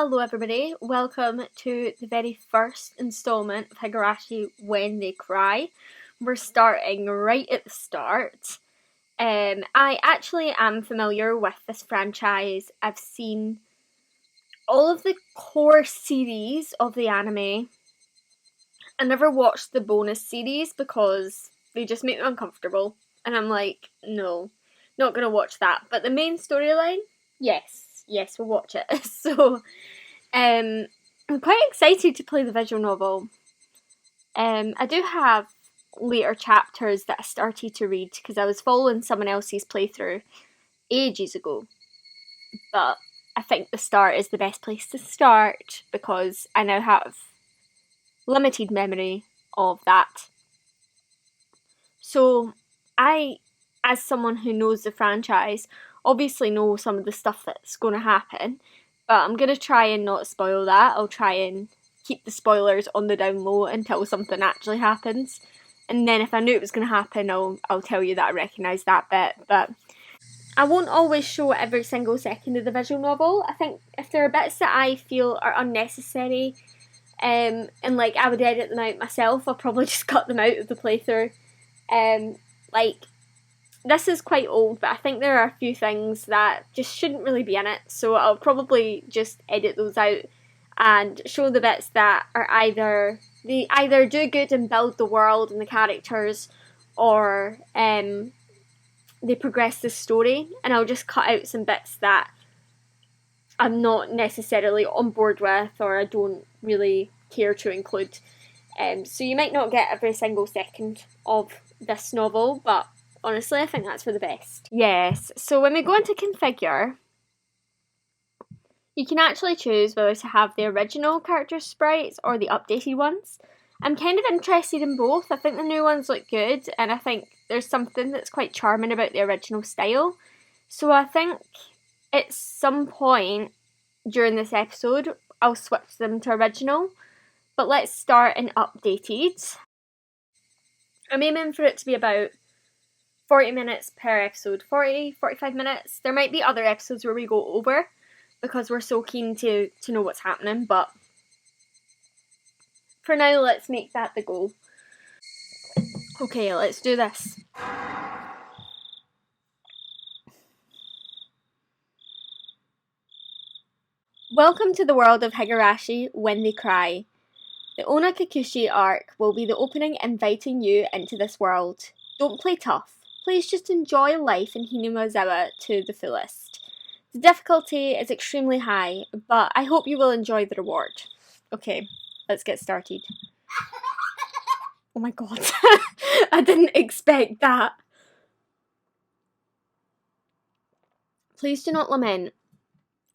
Hello everybody, welcome to the very first instalment of Higurashi When They Cry. We're starting right at the start. I actually am familiar with this franchise. I've seen all of the core series of the anime. I never watched the bonus series because they just make me uncomfortable. And I'm like, no, not gonna watch that. But the main storyline, yes, we'll watch it. So, I'm quite excited to play the visual novel. I do have later chapters that I started to read because I was following someone else's playthrough ages ago. But I think the start is the best place to start because I now have limited memory of that. So I, as someone who knows the franchise, obviously know some of the stuff that's going to happen, but I'm going to try and not spoil that. I'll try and keep the spoilers on the down low until something actually happens. And then if I knew it was going to happen, I'll tell you that I recognise that bit. But I won't always show every single second of the visual novel. I think if there are bits that I feel are unnecessary, and like I would edit them out myself, I'll probably just cut them out of the playthrough. Like, this is quite old, but I think there are a few things that just shouldn't really be in it, so I'll probably just edit those out and show the bits that are they either do good and build the world and the characters, or they progress the story, and I'll just cut out some bits that I'm not necessarily on board with or I don't really care to include. So you might not get every single second of this novel, but honestly I think that's for the best. Yes, so when we go into configure, you can actually choose whether to have the original character sprites or the updated ones. I'm kind of interested in both. I think the new ones look good, and I think there's something that's quite charming about the original style. So I think at some point during this episode I'll switch them to original. But let's start in updated. I'm aiming for it to be about 40 minutes per episode, 45 minutes. There might be other episodes where we go over because we're so keen to know what's happening, but for now let's make that the goal. Okay, let's do this. Welcome to the world of Higurashi When They Cry. The Onikakushi arc will be the opening inviting you into this world. Don't play tough. Please just enjoy life in Hinamazawa to the fullest. The difficulty is extremely high, but I hope you will enjoy the reward. Okay, let's get started. Oh my god, I didn't expect that. Please do not lament.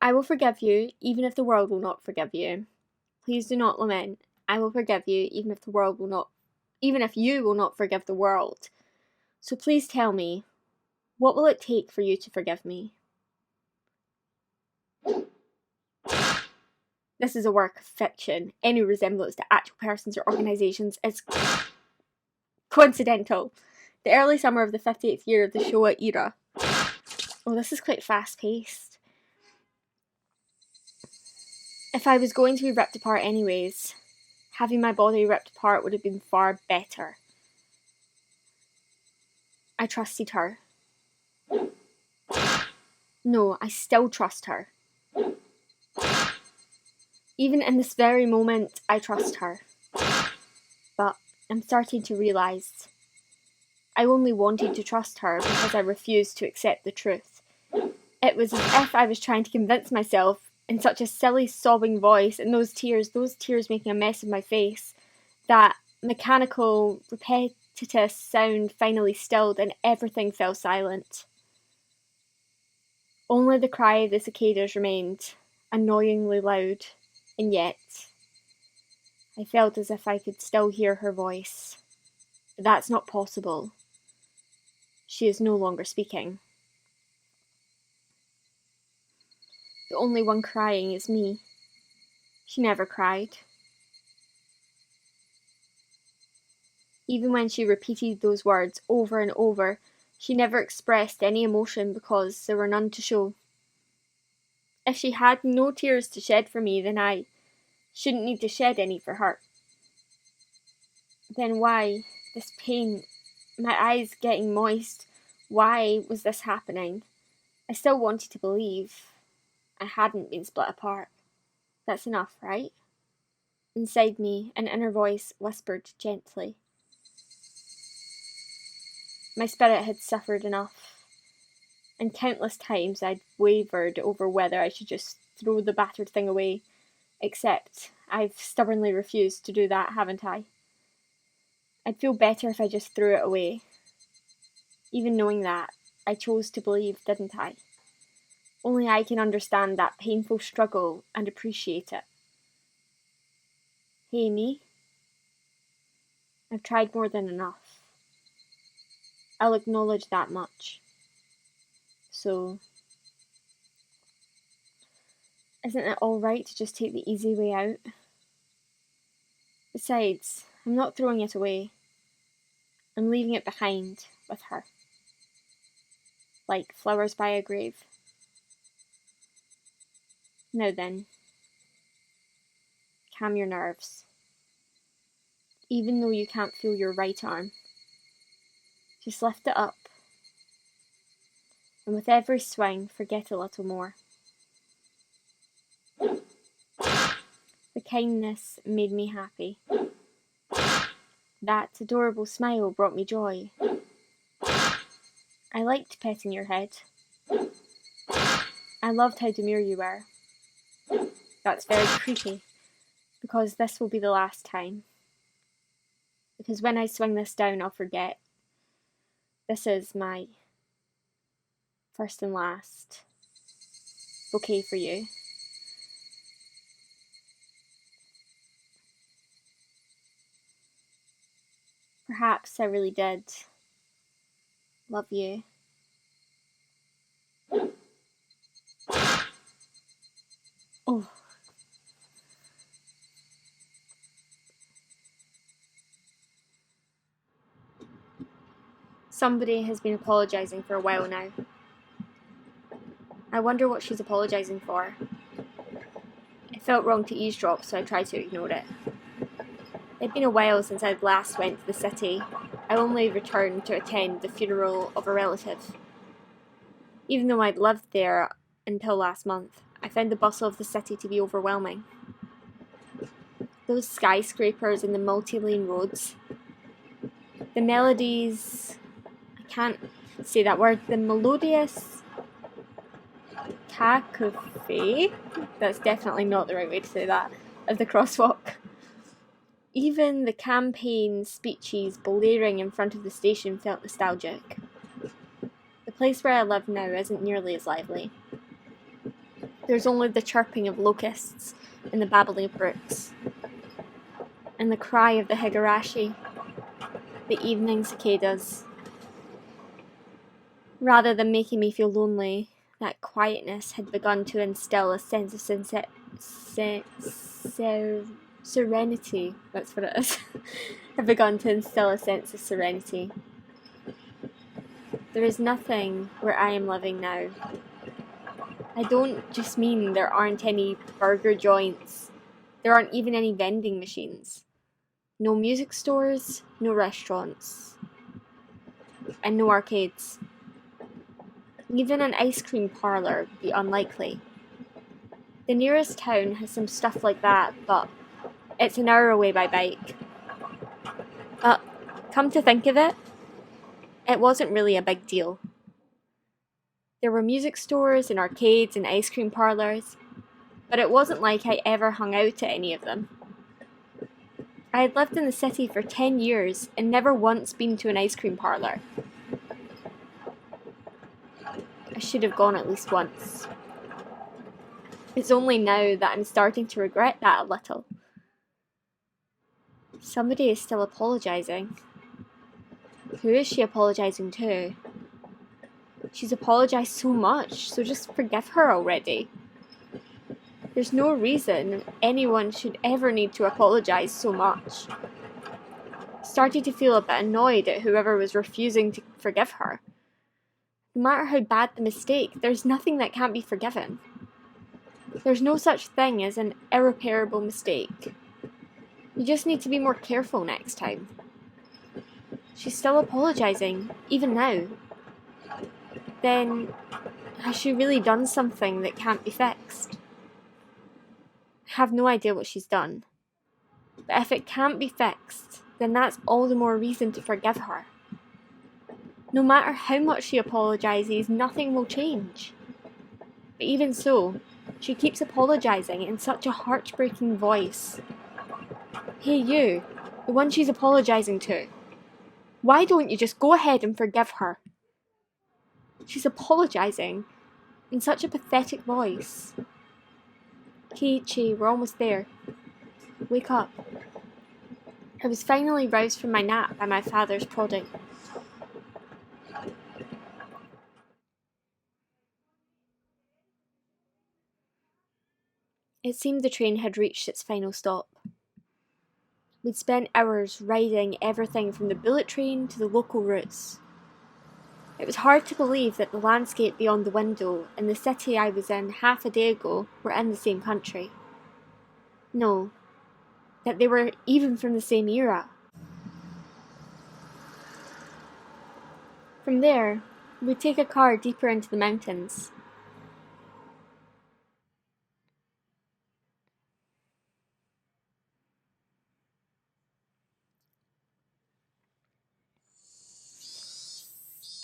I will forgive you, even if the world will not forgive you. Please do not lament. I will forgive you, even if you will not forgive the world. So please tell me, what will it take for you to forgive me? This is a work of fiction. Any resemblance to actual persons or organisations is coincidental. The early summer of the 58th year of the Showa era. Oh, this is quite fast-paced. If I was going to be ripped apart anyways, having my body ripped apart would have been far better. I trusted her. No, I still trust her. Even in this very moment, I trust her. But I'm starting to realise I only wanted to trust her because I refused to accept the truth. It was as if I was trying to convince myself in such a silly sobbing voice, and those tears making a mess of my face, that mechanical, repetitive sound finally stilled and everything fell silent. Only the cry of the cicadas remained, annoyingly loud, and yet I felt as if I could still hear her voice. But that's not possible. She is no longer speaking. The only one crying is me. She never cried. Even when she repeated those words over and over, she never expressed any emotion because there were none to show. If she had no tears to shed for me, then I shouldn't need to shed any for her. Then why this pain, my eyes getting moist? Why was this happening? I still wanted to believe I hadn't been split apart. That's enough, right? Inside me, an inner voice whispered gently. My spirit had suffered enough, and countless times I'd wavered over whether I should just throw the battered thing away, except I've stubbornly refused to do that, haven't I? I'd feel better if I just threw it away. Even knowing that, I chose to believe, didn't I? Only I can understand that painful struggle and appreciate it. Hey, me? I've tried more than enough. I'll acknowledge that much. So, isn't it alright to just take the easy way out? Besides, I'm not throwing it away. I'm leaving it behind with her. Like flowers by a grave. Now then, calm your nerves. Even though you can't feel your right arm, just lift it up. And with every swing, forget a little more. The kindness made me happy. That adorable smile brought me joy. I liked petting your head. I loved how demure you were. That's very creepy, because this will be the last time. Because when I swing this down, I'll forget. This is my first and last bouquet for you. Perhaps I really did love you. Oh. Somebody has been apologising for a while now. I wonder what she's apologising for. It felt wrong to eavesdrop, so I tried to ignore it. It'd been a while since I'd last went to the city. I only returned to attend the funeral of a relative. Even though I'd lived there until last month, I found the bustle of the city to be overwhelming. Those skyscrapers and the multi-lane roads. The melodies... I can't say that word. The melodious cacophony? That's definitely not the right way to say that. Of the crosswalk. Even the campaign speeches blaring in front of the station felt nostalgic. The place where I live now isn't nearly as lively. There's only the chirping of locusts and the babbling of brooks, and the cry of the Higurashi, the evening cicadas. Rather than making me feel lonely, that quietness had begun to instill a sense of serenity. That's what it is. Had begun to instill a sense of serenity. There is nothing where I am living now. I don't just mean there aren't any burger joints. There aren't even any vending machines. No music stores, no restaurants, and no arcades. Even an ice cream parlour would be unlikely. The nearest town has some stuff like that, but it's an hour away by bike. But, come to think of it, it wasn't really a big deal. There were music stores and arcades and ice cream parlours, but it wasn't like I ever hung out at any of them. I had lived in the city for 10 years and never once been to an ice cream parlour. I should have gone at least once. It's only now that I'm starting to regret that a little. Somebody is still apologising. Who is she apologising to? She's apologised so much, so just forgive her already. There's no reason anyone should ever need to apologise so much. Started to feel a bit annoyed at whoever was refusing to forgive her. No matter how bad the mistake, there's nothing that can't be forgiven. There's no such thing as an irreparable mistake. You just need to be more careful next time. She's still apologising, even now. Then, has she really done something that can't be fixed? I have no idea what she's done. But if it can't be fixed, then that's all the more reason to forgive her. No matter how much she apologises, nothing will change. But even so, she keeps apologising in such a heartbreaking voice. Hey you, the one she's apologising to. Why don't you just go ahead and forgive her? She's apologising in such a pathetic voice. Keiichi, we're almost there. Wake up. I was finally roused from my nap by my father's prodding. It seemed the train had reached its final stop. We'd spent hours riding everything from the bullet train to the local routes. It was hard to believe that the landscape beyond the window and the city I was in half a day ago were in the same country. No, that they were even from the same era. From there, we'd take a car deeper into the mountains.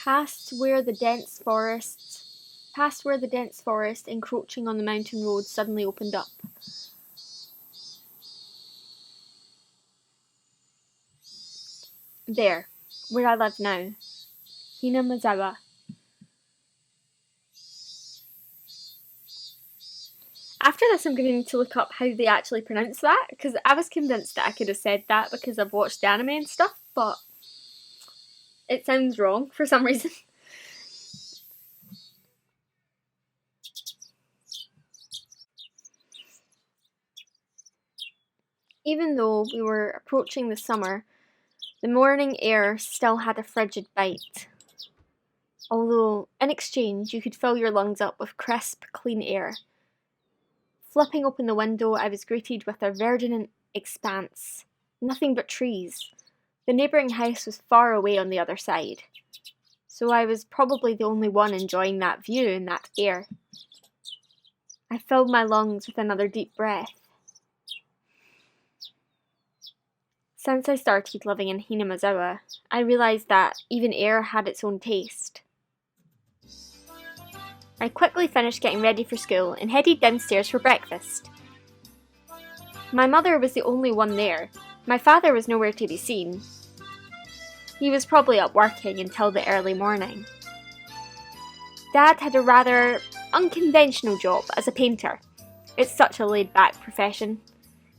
Past where the dense forest encroaching on the mountain road suddenly opened up. There, where I live now, Hinamazawa. After this, I'm going to need to look up how they actually pronounce that, because I was convinced that I could have said that because I've watched the anime and stuff, but it sounds wrong for some reason. Even though we were approaching the summer, the morning air still had a frigid bite. Although, in exchange, you could fill your lungs up with crisp, clean air. Flipping open the window, I was greeted with a verdant expanse. Nothing but trees. The neighbouring house was far away on the other side, so I was probably the only one enjoying that view and that air. I filled my lungs with another deep breath. Since I started living in Hinamazawa, I realised that even air had its own taste. I quickly finished getting ready for school and headed downstairs for breakfast. My mother was the only one there. My father was nowhere to be seen. He was probably up working until the early morning. Dad had a rather unconventional job as a painter. It's such a laid-back profession.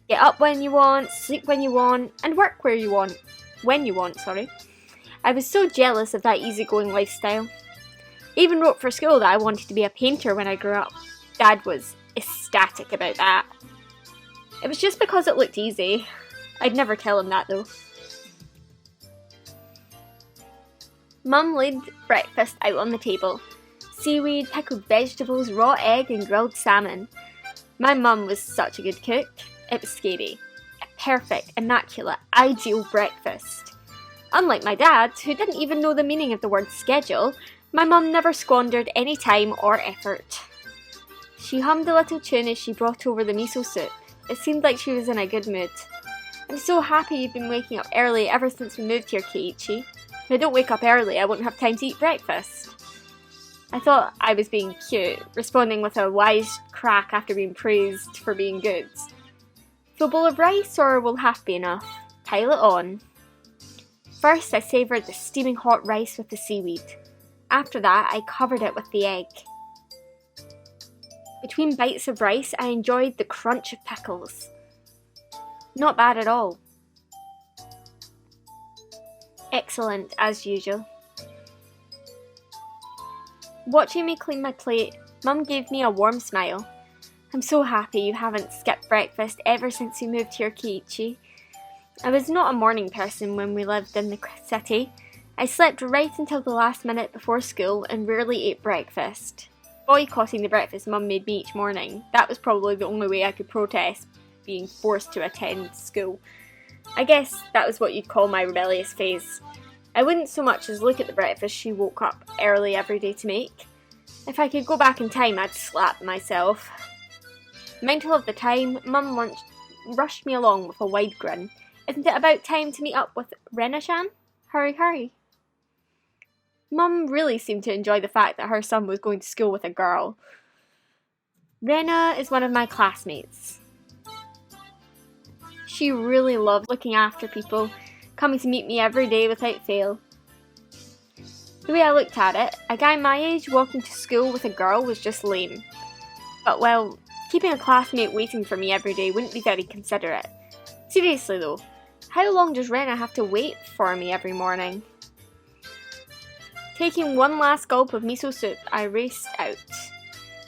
Get up when you want, sleep when you want, and work where you want. When you want, sorry. I was so jealous of that easygoing lifestyle. Even wrote for school that I wanted to be a painter when I grew up. Dad was ecstatic about that. It was just because it looked easy. I'd never tell him that though. Mum laid breakfast out on the table. Seaweed, pickled vegetables, raw egg and grilled salmon. My mum was such a good cook. It was scary. A perfect, immaculate, ideal breakfast. Unlike my dad, who didn't even know the meaning of the word schedule, my mum never squandered any time or effort. She hummed a little tune as she brought over the miso soup. It seemed like she was in a good mood. I'm so happy you've been waking up early ever since we moved here, Keiichi. If I don't wake up early, I won't have time to eat breakfast. I thought I was being cute, responding with a wise crack after being praised for being good. Full bowl of rice, or will half be enough? Pile it on. First, I savoured the steaming hot rice with the seaweed. After that, I covered it with the egg. Between bites of rice, I enjoyed the crunch of pickles. Not bad at all. Excellent, as usual. Watching me clean my plate, Mum gave me a warm smile. I'm so happy you haven't skipped breakfast ever since you moved here, Keiichi. I was not a morning person when we lived in the city. I slept right until the last minute before school and rarely ate breakfast. boycotting the breakfast Mum made me each morning. That was probably the only way I could protest being forced to attend school. I guess that was what you'd call my rebellious phase. I wouldn't so much as look at the breakfast she woke up early every day to make. If I could go back in time, I'd slap myself. Mindful of the time, Mum rushed me along with a wide grin. Isn't it about time to meet up with Rena-chan? Hurry, hurry. Mum really seemed to enjoy the fact that her son was going to school with a girl. Rena is one of my classmates. She really loved looking after people, coming to meet me every day without fail. The way I looked at it, a guy my age walking to school with a girl was just lame. But well, keeping a classmate waiting for me every day wouldn't be very considerate. Seriously though, how long does Rena have to wait for me every morning? Taking one last gulp of miso soup, I raced out.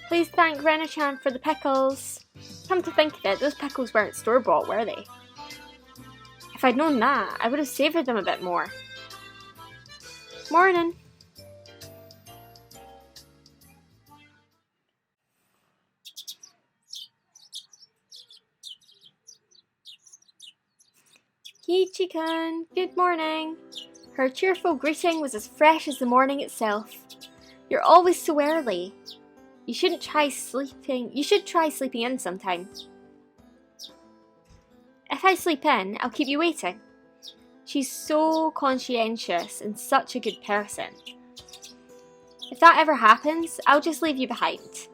Please thank Rena-chan for the pickles. Come to think of it, those pickles weren't store-bought, were they? If I'd known that, I would have savoured them a bit more. Morning. Kichi-kun, good morning. Her cheerful greeting was as fresh as the morning itself. You're always so early. You should try sleeping in sometime. If I sleep in, I'll keep you waiting. She's so conscientious and such a good person. If that ever happens, I'll just leave you behind.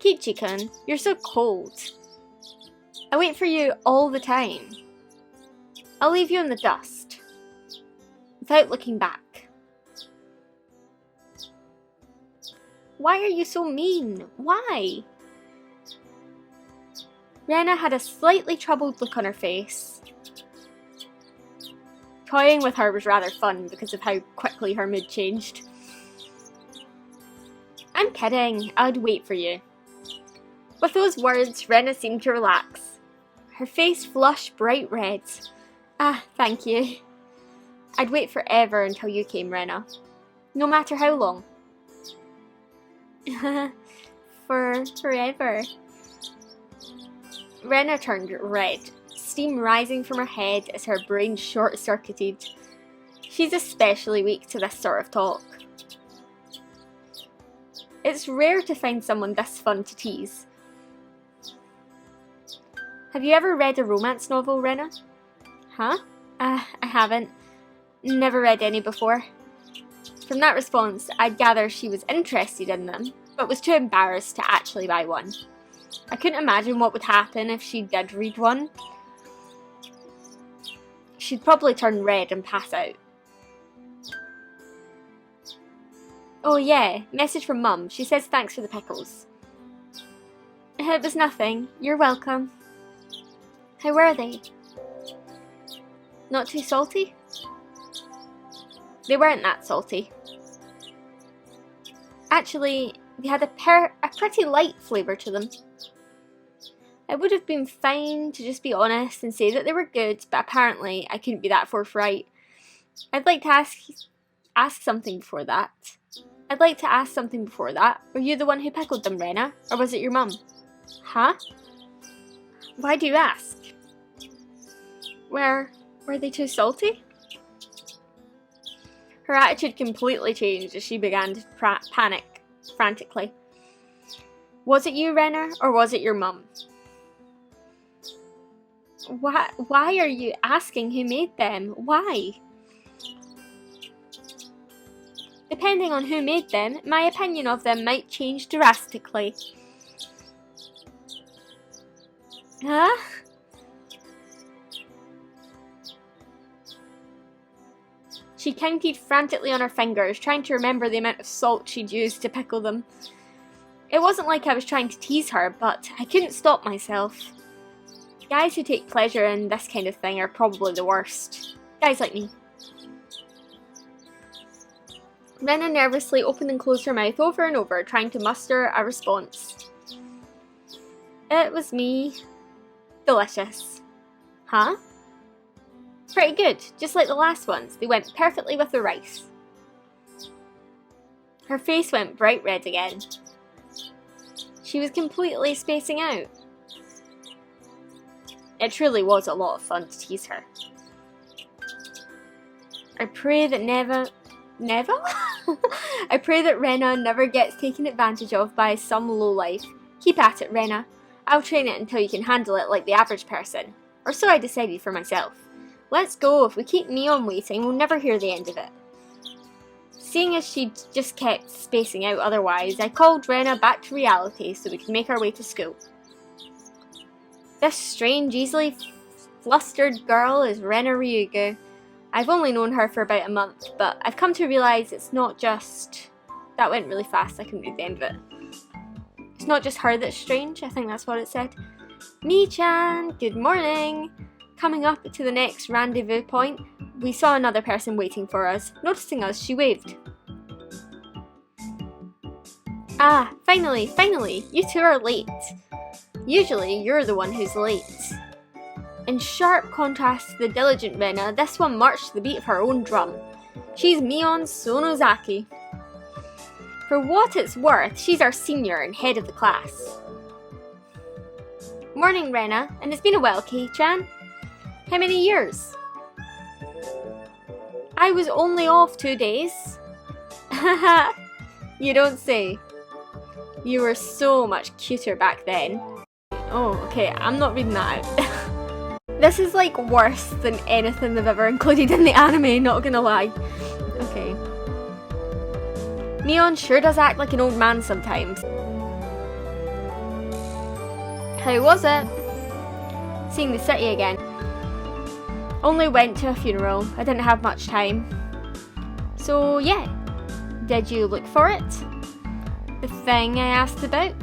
Kichi-kun, you're so cold. I wait for you all the time. I'll leave you in the dust. Without looking back. Why are you so mean? Why? Rena had a slightly troubled look on her face. Toying with her was rather fun because of how quickly her mood changed. I'm kidding, I'd wait for you. With those words, Rena seemed to relax. Her face flushed bright red. Ah, thank you. I'd wait forever until you came, Rena. No matter how long. Forever. Rena turned red, steam rising from her head as her brain short-circuited. She's especially weak to this sort of talk. It's rare to find someone this fun to tease. Have you ever read a romance novel, Rena? Huh? I haven't. Never read any before. From that response, I'd gather she was interested in them, but was too embarrassed to actually buy one. I couldn't imagine what would happen if she did read one. She'd probably turn red and pass out. Oh yeah, message from Mum. She says thanks for the pickles. It was nothing. You're welcome. How were they? Not too salty? They weren't that salty. Actually, they had a pretty light flavour to them. It would have been fine to just be honest and say that they were good, but apparently I couldn't be that forthright. I'd like to ask something before that. Were you the one who pickled them, Rena? Or was it your mum? Huh? Why do you ask? Were they too salty? Her attitude completely changed as she began to panic frantically. Was it you, Rena, or was it your mum? Why are you asking who made them? Why? Depending on who made them, my opinion of them might change drastically. Huh? She counted frantically on her fingers, trying to remember the amount of salt she'd used to pickle them. It wasn't like I was trying to tease her, but I couldn't stop myself. Guys who take pleasure in this kind of thing are probably the worst. Guys like me. Rena nervously opened and closed her mouth over and over, trying to muster a response. It was me. Delicious. Huh? Pretty good, just like the last ones. They went perfectly with the rice. Her face went bright red again. She was completely spacing out. It truly was a lot of fun to tease her. I pray that I pray that Rena never gets taken advantage of by some lowlife. Keep at it, Rena. I'll train it until you can handle it like the average person. Or so I decided for myself. Let's go. If we keep Neon waiting, we'll never hear the end of it. Seeing as she just kept spacing out otherwise, I called Rena back to reality so we could make our way to school. This strange, easily flustered girl is Rena Ryugu. I've only known her for about a month, but I've come to realise it's not just... That went really fast, I couldn't read the end of it. It's not just her that's strange, I think that's what it said. Mi-chan, good morning! Coming up to the next rendezvous point, we saw another person waiting for us. Noticing us, she waved. Ah, finally, you two are late. Usually, you're the one who's late. In sharp contrast to the diligent Rena, this one marched to the beat of her own drum. She's Mion Sonozaki. For what it's worth, she's our senior and head of the class. Morning, Rena, and it's been a while, Kei-chan. How many years? I was only off 2 days. Haha, you don't say. You were so much cuter back then. Oh, okay, I'm not reading that out. This is like worse than anything they've ever included in the anime, not gonna lie. Okay. Neon sure does act like an old man sometimes. How was it? Seeing the city again. Only went to a funeral. I didn't have much time. So yeah. Did you look for it? The thing I asked about?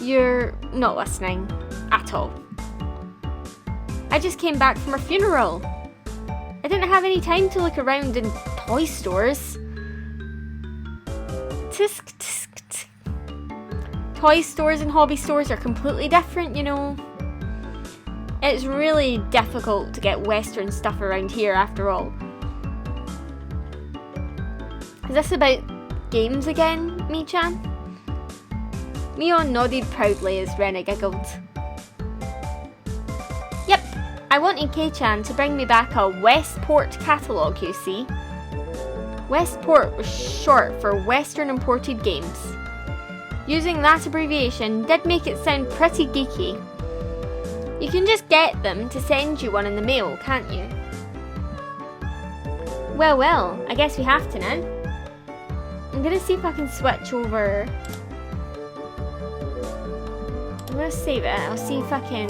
You're not listening at all. I just came back from a funeral. I didn't have any time to look around in toy stores. Tisk, tisk, tisk. Toy stores and hobby stores are completely different, you know. It's really difficult to get Western stuff around here after all. Is this about games again, Mi-chan? Mion nodded proudly as Rena giggled. Yep, I wanted Kei-chan to bring me back a Westport catalogue, you see. Westport was short for Western Imported Games. Using that abbreviation did make it sound pretty geeky. You can just get them to send you one in the mail, can't you? Well, I guess we have to now. I'm gonna see if I can switch over. I'm gonna save it. I'll see if I can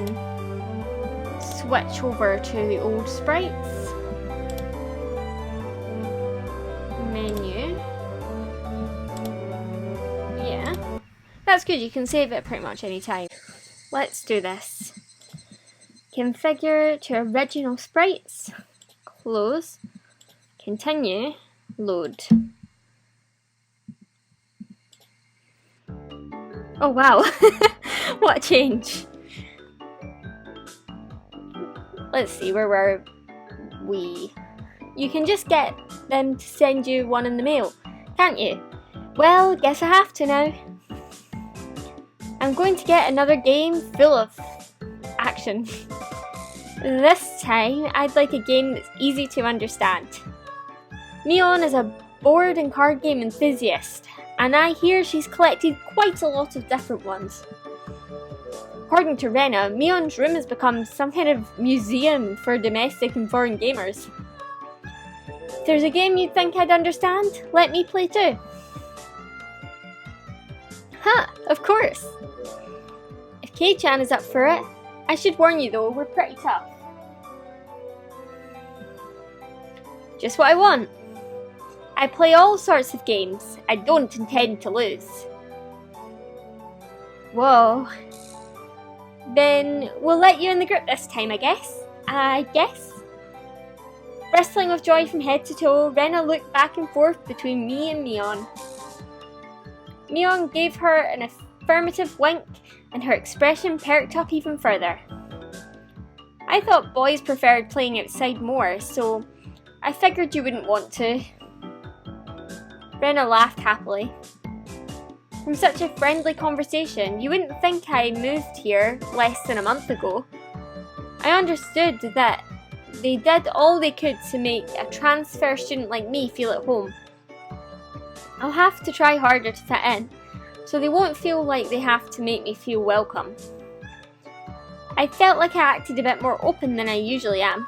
switch over to the old sprites. Menu. Yeah. That's good, you can save it pretty much any time. Let's do this. Configure to original sprites. Close. Continue. Load. Oh wow, what a change. Let's see, where were we? You can just get them to send you one in the mail, can't you? Well, guess I have to now. I'm going to get another game full of action. This time, I'd like a game that's easy to understand. Mion is a board and card game enthusiast, and I hear she's collected quite a lot of different ones. According to Rena, Mion's room has become some kind of museum for domestic and foreign gamers. If there's a game you'd think I'd understand, let me play too. Of course. If Kei-chan is up for it, I should warn you though, we're pretty tough. Just what I want. I play all sorts of games. I don't intend to lose. Whoa. Then we'll let you in the group this time, I guess. Bristling with joy from head to toe, Rena looked back and forth between me and Mion. Mion gave her an affirmative wink, and her expression perked up even further. I thought boys preferred playing outside more, so I figured you wouldn't want to. Rena laughed happily. From such a friendly conversation, you wouldn't think I moved here less than a month ago. I understood that they did all they could to make a transfer student like me feel at home. I'll have to try harder to fit in, so they won't feel like they have to make me feel welcome. I felt like I acted a bit more open than I usually am.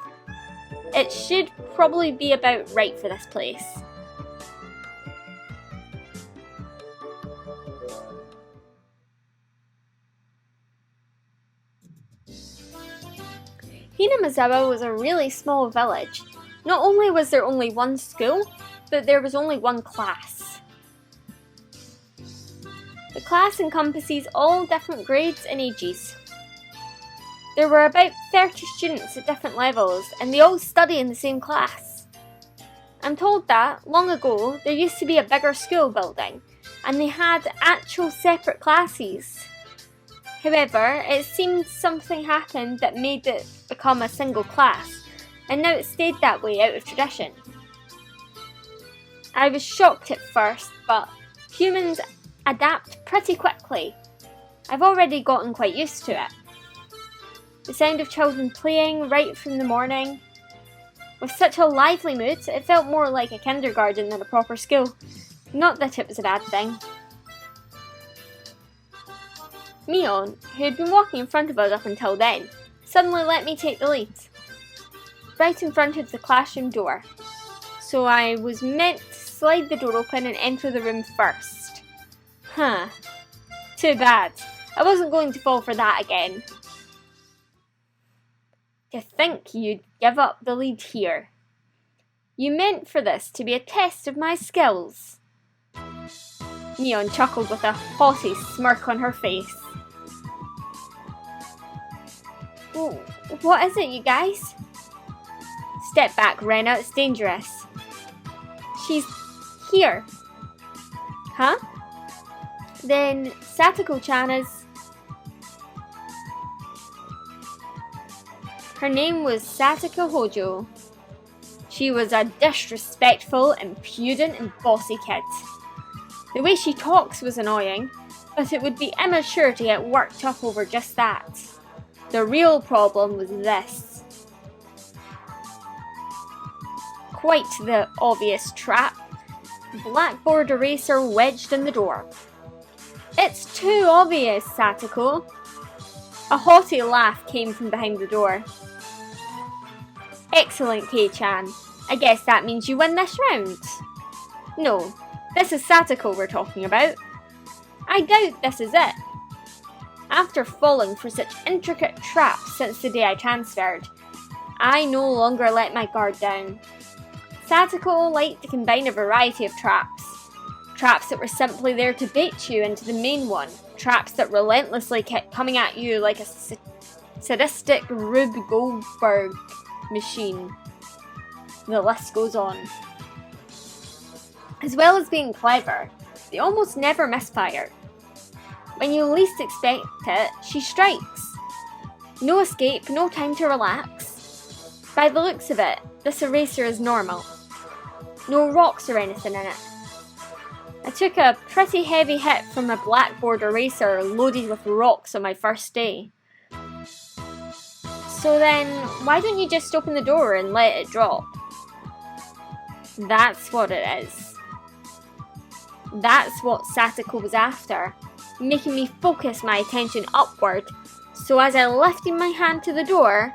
It should probably be about right for this place. Hinamazawa was a really small village. Not only was there only one school, but there was only one class. The class encompasses all different grades and ages. There were about 30 students at different levels, and they all study in the same class. I'm told that, long ago, there used to be a bigger school building, and they had actual separate classes. However, it seemed something happened that made it become a single class, and now it stayed that way out of tradition. I was shocked at first, but humans adapt pretty quickly. I've already gotten quite used to it. The sound of children playing right from the morning. With such a lively mood, it felt more like a kindergarten than a proper school. Not that it was a bad thing. Mion, who had been walking in front of us up until then, suddenly let me take the lead. Right in front of the classroom door. So I was meant to slide the door open and enter the room first. Too bad. I wasn't going to fall for that again. To think you'd give up the lead here. You meant for this to be a test of my skills. Mion chuckled with a haughty smirk on her face. What is it, you guys? Step back, Rena, it's dangerous. She's here. Huh? Then Satoko-chan is... Her name was Satoko Hojo. She was a disrespectful, impudent and bossy kid. The way she talks was annoying, but it would be immature to get worked up over just that. The real problem was this. Quite the obvious trap. Blackboard eraser wedged in the door. It's too obvious, Satoko. A haughty laugh came from behind the door. Excellent, Kei-chan. I guess that means you win this round. No, this is Satoko we're talking about. I doubt this is it. After falling for such intricate traps since the day I transferred, I no longer let my guard down. Satoko liked to combine a variety of traps. Traps that were simply there to bait you into the main one. Traps that relentlessly kept coming at you like a sadistic Rube Goldberg machine. The list goes on. As well as being clever, they almost never misfire. When you least expect it, she strikes. No escape, no time to relax. By the looks of it, this eraser is normal. No rocks or anything in it. I took a pretty heavy hit from a blackboard eraser loaded with rocks on my first day. So then, why don't you just open the door and let it drop? That's what it is. That's what Satoko was after, making me focus my attention upward, so as I lifted my hand to the door,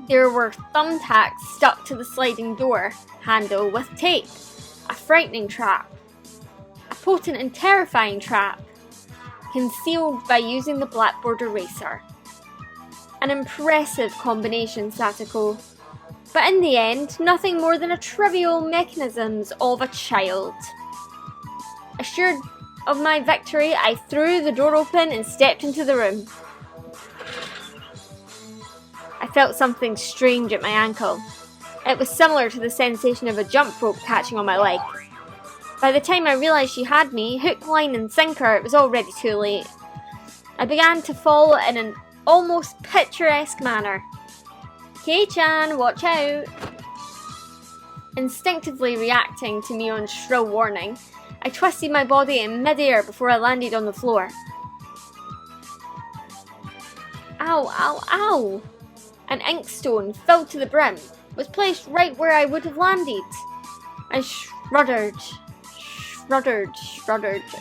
there were thumbtacks stuck to the sliding door handle with tape. A frightening trap. A potent and terrifying trap. Concealed by using the blackboard eraser. An impressive combination, Satoko. But in the end, nothing more than a trivial mechanisms of a child. Assured of my victory, I threw the door open and stepped into the room. I felt something strange at my ankle. It was similar to the sensation of a jump rope catching on my leg. By the time I realised she had me, hook, line and sinker, it was already too late. I began to fall in an almost picturesque manner. Kei-chan, watch out! Instinctively reacting to Mion's shrill warning, I twisted my body in midair before I landed on the floor. Ow, ow, ow! An inkstone, filled to the brim, was placed right where I would have landed. I shuddered.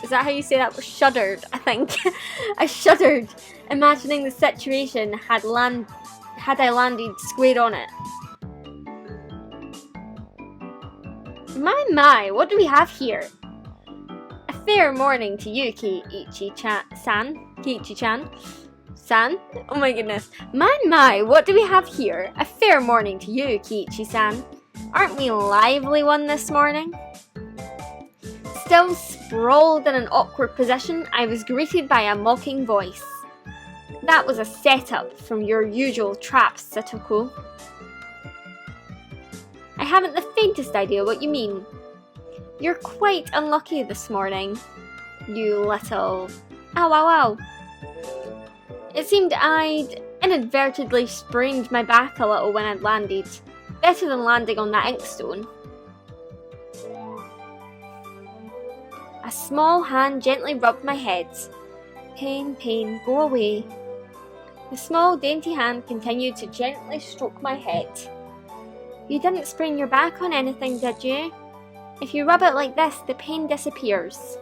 Is that how you say that? Shuddered, I think. I shuddered, imagining the situation had I landed square on it. My, what do we have here? A fair morning to you, Keiichi-chan. San? Oh my goodness. My, what do we have here? A fair morning to you, Keiichi-san. Aren't we lively one this morning? Still sprawled in an awkward position, I was greeted by a mocking voice. That was a setup from your usual traps, Satoko. I haven't the faintest idea what you mean. You're quite unlucky this morning, you little... Ow, ow, ow. It seemed I'd inadvertently sprained my back a little when I'd landed. Better than landing on that inkstone. A small hand gently rubbed my head. Pain, go away. The small, dainty hand continued to gently stroke my head. You didn't sprain your back on anything, did you? If you rub it like this, the pain disappears.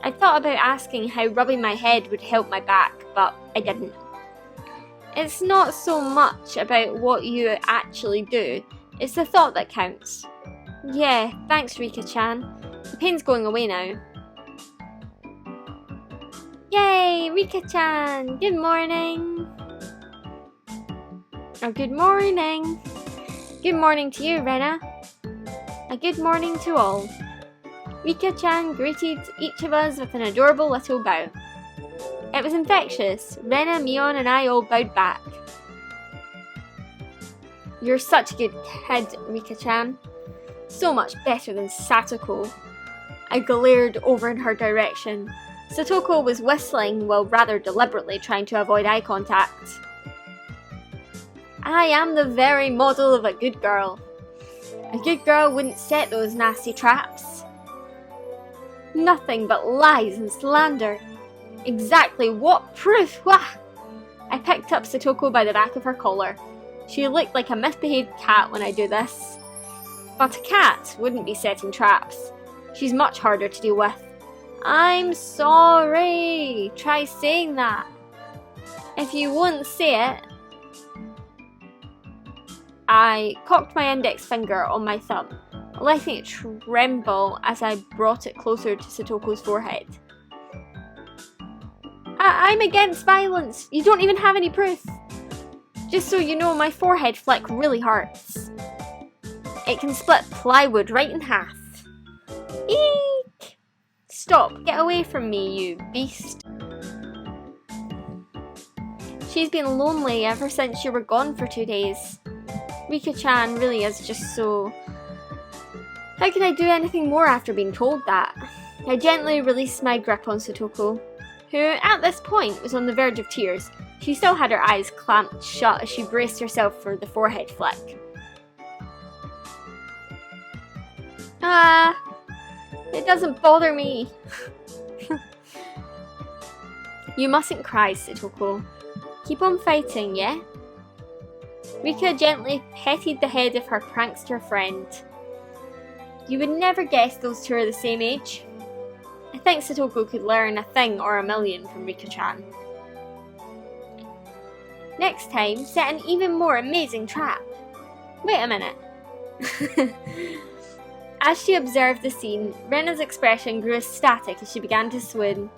I thought about asking how rubbing my head would help my back, but I didn't. It's not so much about what you actually do, it's the thought that counts. Yeah, thanks Rika-chan. The pain's going away now. Yay, Rika-chan! Good morning! Oh, good morning! Good morning to you, Rena. A good morning to all. Rika-chan greeted each of us with an adorable little bow. It was infectious. Rena, Mion and I all bowed back. You're such a good kid, Rika-chan. So much better than Satoko. I glared over in her direction. Satoko was whistling while rather deliberately trying to avoid eye contact. I am the very model of a good girl. A good girl wouldn't set those nasty traps. Nothing but lies and slander. Exactly what proof? Wah! I picked up Satoko by the back of her collar. She looked like a misbehaved cat when I do this. But a cat wouldn't be setting traps. She's much harder to deal with. I'm sorry. Try saying that. If you won't say it. I cocked my index finger on my thumb, letting it tremble as I brought it closer to Satoko's forehead. I'm against violence. You don't even have any proof. Just so you know, my forehead flick really hurts. It can split plywood right in half. Eek! Stop, get away from me, you beast. She's been lonely ever since you were gone for 2 days. Rika-chan really is just so... How can I do anything more after being told that? I gently released my grip on Satoko, who at this point was on the verge of tears. She still had her eyes clamped shut as she braced herself for the forehead flick. It doesn't bother me. You mustn't cry, Satoko. Keep on fighting, yeah? Rika gently petted the head of her prankster friend. You would never guess those two are the same age. I think Satoko could learn a thing or a million from Rika-chan. Next time, set an even more amazing trap. Wait a minute. As she observed the scene, Rena's expression grew ecstatic as she began to swoon.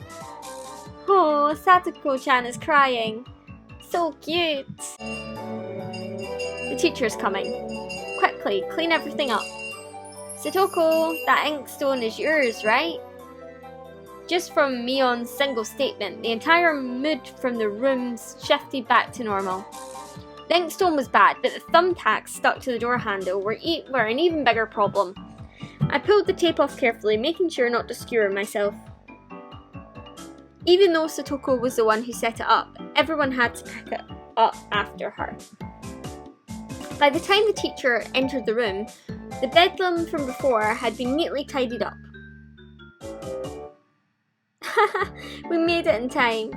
Oh, Satoko-chan is crying. So cute. The teacher's coming. Quickly, clean everything up. Satoko, that inkstone is yours, right? Just from Mion's single statement, the entire mood from the rooms shifted back to normal. The inkstone was bad, but the thumbtacks stuck to the door handle were an even bigger problem. I pulled the tape off carefully, making sure not to skewer myself. Even though Satoko was the one who set it up, everyone had to pick it up after her. By the time the teacher entered the room, the bedlam from before had been neatly tidied up. We made it in time.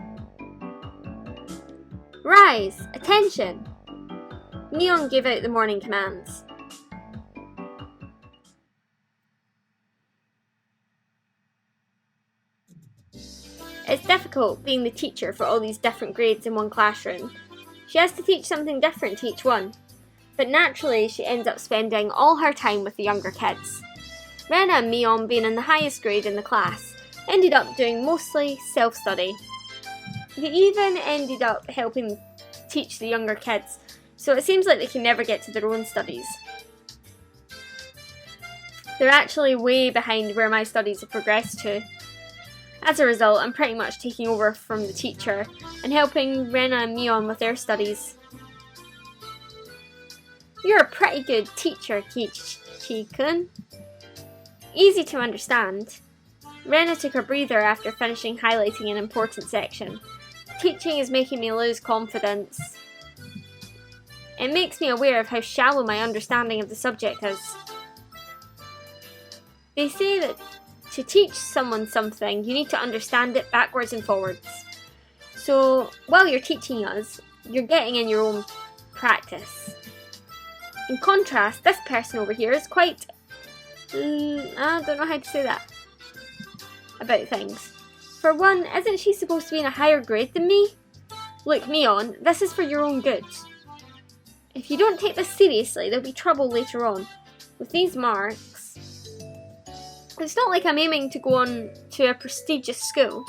Rise! Attention! Neon gave out the morning commands. It's difficult being the teacher for all these different grades in one classroom. She has to teach something different to each one. But naturally, she ends up spending all her time with the younger kids. Rena and Mion, being in the highest grade in the class, ended up doing mostly self-study. They even ended up helping teach the younger kids, so it seems like they can never get to their own studies. They're actually way behind where my studies have progressed to. As a result, I'm pretty much taking over from the teacher and helping Rena and Mion with their studies. You're a pretty good teacher, Kichi-kun. Easy to understand. Rena took a breather after finishing highlighting an important section. Teaching is making me lose confidence. It makes me aware of how shallow my understanding of the subject is. They say that to teach someone something, you need to understand it backwards and forwards. So, while you're teaching us, you're getting in your own practice. In contrast, this person over here is quite... I don't know how to say that about things. For one, isn't she supposed to be in a higher grade than me? Look, Mion, this is for your own good. If you don't take this seriously, there'll be trouble later on. With these marks... It's not like I'm aiming to go on to a prestigious school.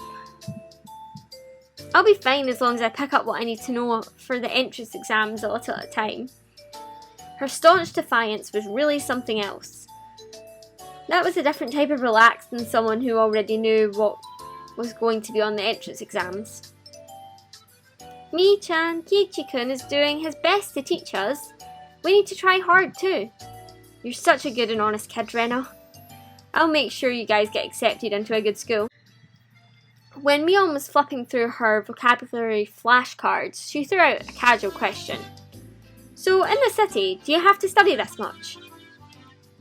I'll be fine as long as I pick up what I need to know for the entrance exams a little at a time. Her staunch defiance was really something else. That was a different type of relaxed than someone who already knew what was going to be on the entrance exams. Mi-chan, Kichi-kun is doing his best to teach us. We need to try hard too. You're such a good and honest kid, Rena. I'll make sure you guys get accepted into a good school. When Mion was flipping through her vocabulary flashcards, she threw out a casual question. So, in the city, do you have to study this much?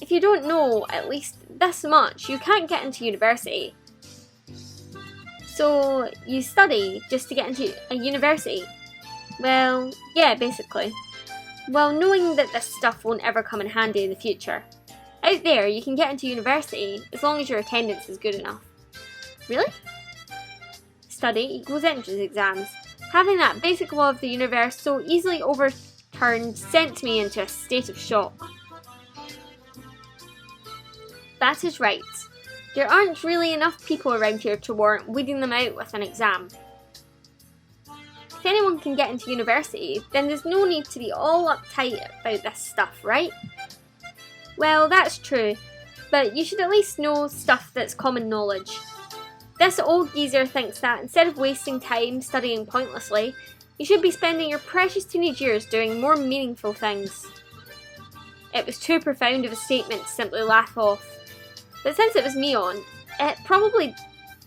If you don't know at least this much, you can't get into university. So, you study just to get into a university? Well, yeah, basically. Well, knowing that this stuff won't ever come in handy in the future. Out there, you can get into university as long as your attendance is good enough. Really? Study equals entrance exams. Having that basic law of the universe so easily overturned sent me into a state of shock. That is right. There aren't really enough people around here to warrant weeding them out with an exam. If anyone can get into university, then there's no need to be all uptight about this stuff, right? Well, that's true, but you should at least know stuff that's common knowledge. This old geezer thinks that instead of wasting time studying pointlessly, you should be spending your precious teenage years doing more meaningful things. It was too profound of a statement to simply laugh off. But since it was Mion, it probably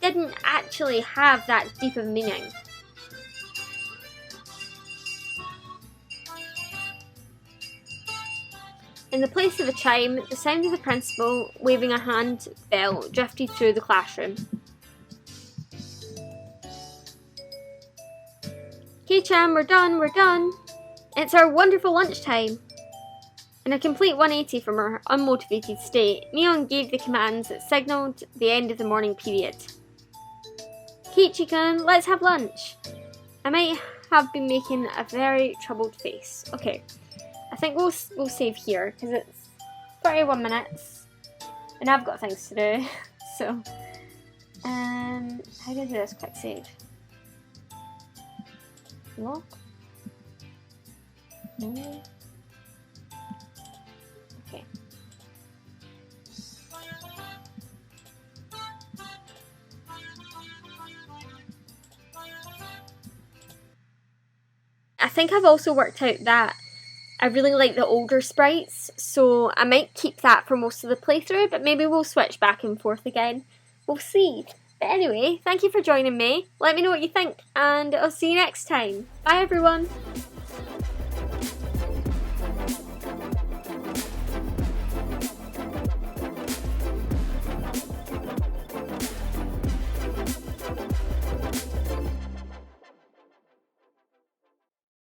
didn't actually have that deep of meaning. In the place of a chime, the sound of the principal waving a hand bell drifted through the classroom. K-chan, we're done! It's our wonderful lunchtime! In a complete 180 from her unmotivated state, Mion gave the commands that signalled the end of the morning period. Kichi-kun, let's have lunch! I might have been making a very troubled face. Okay. I think we'll save here because it's 31 minutes and I've got things to do. So, how do I do this? Quick save. Lock. No. Okay. I think I've also worked out that I really like the older sprites, so I might keep that for most of the playthrough, but maybe we'll switch back and forth again. We'll see. But anyway, thank you for joining me. Let me know what you think, and I'll see you next time. Bye everyone!